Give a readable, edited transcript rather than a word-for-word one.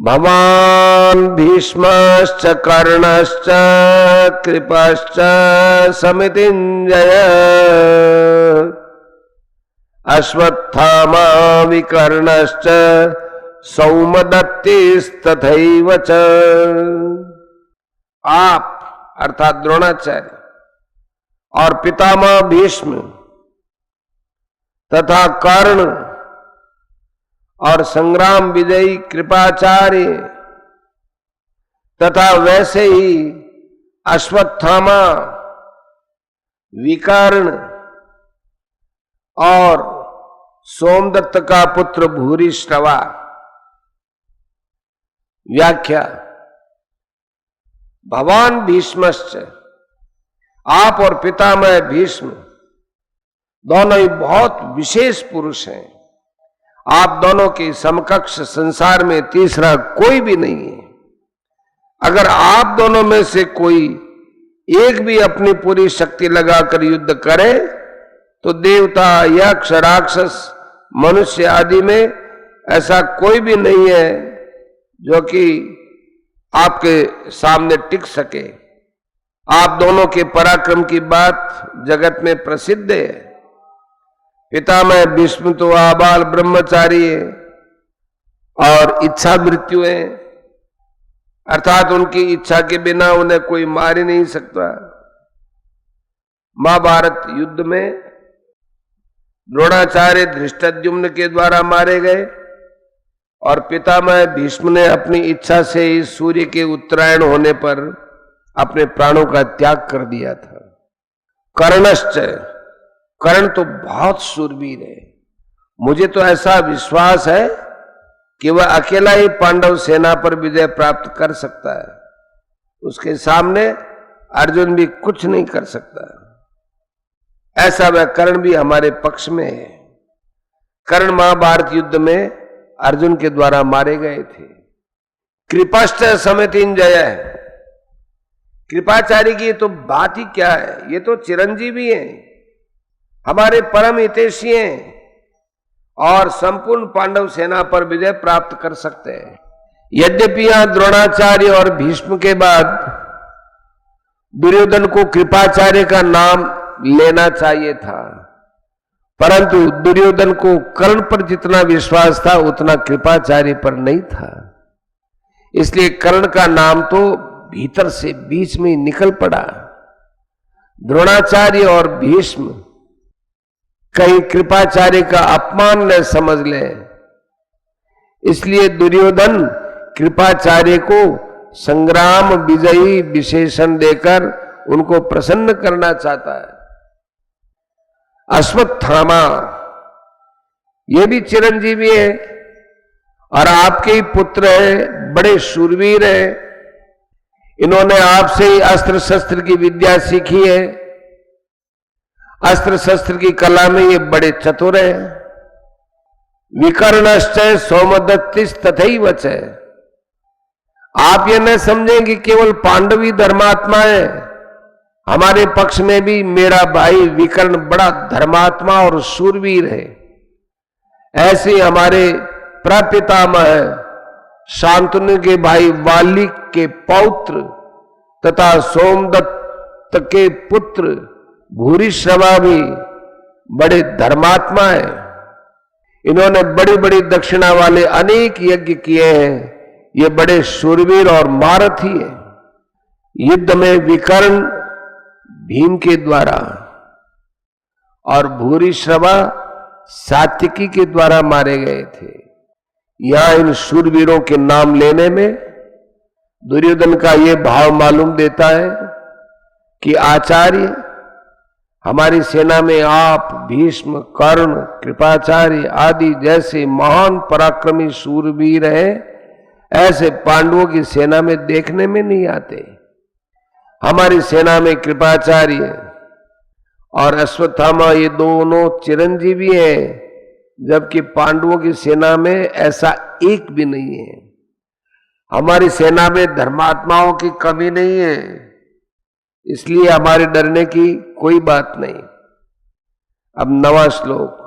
भवान् भीष्मश्च कर्णश्च कृपश्च समितिञ्जय अश्वत्थामा विकर्णश्च सौमदत्तिस्तथैव च। आप अर्थात द्रोणाचार्य और पितामह भीष्म तथा कर्ण और संग्राम विजयी कृपाचार्य तथा वैसे ही अश्वत्थामा, विकर्ण और सोमदत्त का पुत्र भूरिश्रवा। व्याख्या। भवान भीष्मश्च, आप और पितामह भीष्म दोनों ही बहुत विशेष पुरुष हैं। आप दोनों के समकक्ष संसार में तीसरा कोई भी नहीं है। अगर आप दोनों में से कोई एक भी अपनी पूरी शक्ति लगाकर युद्ध करे तो देवता, यक्ष, राक्षस, मनुष्य आदि में ऐसा कोई भी नहीं है जो कि आपके सामने टिक सके। आप दोनों के पराक्रम की बात जगत में प्रसिद्ध है। पितामह भीष्म तो आबाल ब्रह्मचारी है और इच्छा मृत्यु है, अर्थात उनकी इच्छा के बिना उन्हें कोई मार ही नहीं सकता। महाभारत युद्ध में द्रोणाचार्य धृष्टद्युम्न के द्वारा मारे गए और पितामह भीष्म ने अपनी इच्छा से ही सूर्य के उत्तरायण होने पर अपने प्राणों का त्याग कर दिया था। कर्णश्च, कर्ण तो बहुत शूरवीर है। मुझे तो ऐसा विश्वास है कि वह अकेला ही पांडव सेना पर विजय प्राप्त कर सकता है। उसके सामने अर्जुन भी कुछ नहीं कर सकता। ऐसा वह कर्ण भी हमारे पक्ष में है। कर्ण महाभारत युद्ध में अर्जुन के द्वारा मारे गए थे। कृपाश्च समितिञ्जय, कृपाचार्य की तो बात ही क्या है, ये तो चिरंजीवी हैं, हमारे परम हितैषी हैं और संपूर्ण पांडव सेना पर विजय प्राप्त कर सकते हैं। यद्यपि यहां द्रोणाचार्य और भीष्म के बाद दुर्योधन को कृपाचार्य का नाम लेना चाहिए था, परंतु दुर्योधन को कर्ण पर जितना विश्वास था उतना कृपाचार्य पर नहीं था। इसलिए कर्ण का नाम तो भीतर से बीच में निकल पड़ा। द्रोणाचार्य और भीष्म कहीं कृपाचार्य का अपमान न समझ ले, इसलिए दुर्योधन कृपाचार्य को संग्राम विजयी विशेषण देकर उनको प्रसन्न करना चाहता है। अश्वत्थामा, ये भी चिरंजीवी है और आपके ही पुत्र है, बड़े शूरवीर है। इन्होंने आपसे ही अस्त्र शस्त्र की विद्या सीखी है। अस्त्र शस्त्र की कला में ये बड़े चतुर हैं। विकर्णश्च सौमदत्तिस्तथैव च, आप ये न समझें कि केवल पांडव ही धर्मात्मा है। हमारे पक्ष में भी मेरा भाई विकर्ण बड़ा धर्मात्मा और शूरवीर है। ऐसे ही हमारे प्रपितामह शांतनु के भाई वाल्मीकि के पौत्र तथा सोमदत्त के पुत्र भूरिश्रवा भी बड़े धर्मात्मा हैं। इन्होंने बड़ी बड़ी दक्षिणा वाले अनेक यज्ञ किए हैं। ये बड़े शूरवीर और महारथी हैं। युद्ध में विकर्ण भीम के द्वारा और भूरिश्रवा सात्विकी के द्वारा मारे गए थे। यहां इन शूरवीरों के नाम लेने में दुर्योधन का यह भाव मालूम देता है कि आचार्य, हमारी सेना में आप, भीष्म, कर्ण, कृपाचार्य आदि जैसे महान पराक्रमी शूरवीर हैं, ऐसे पांडवों की सेना में देखने में नहीं आते। हमारी सेना में कृपाचार्य और अश्वत्थामा ये दोनों चिरंजीवी हैं, जबकि पांडवों की सेना में ऐसा एक भी नहीं है। हमारी सेना में धर्मात्माओं की कमी नहीं है, इसलिए हमारे डरने की कोई बात नहीं। अब 9वां श्लोक।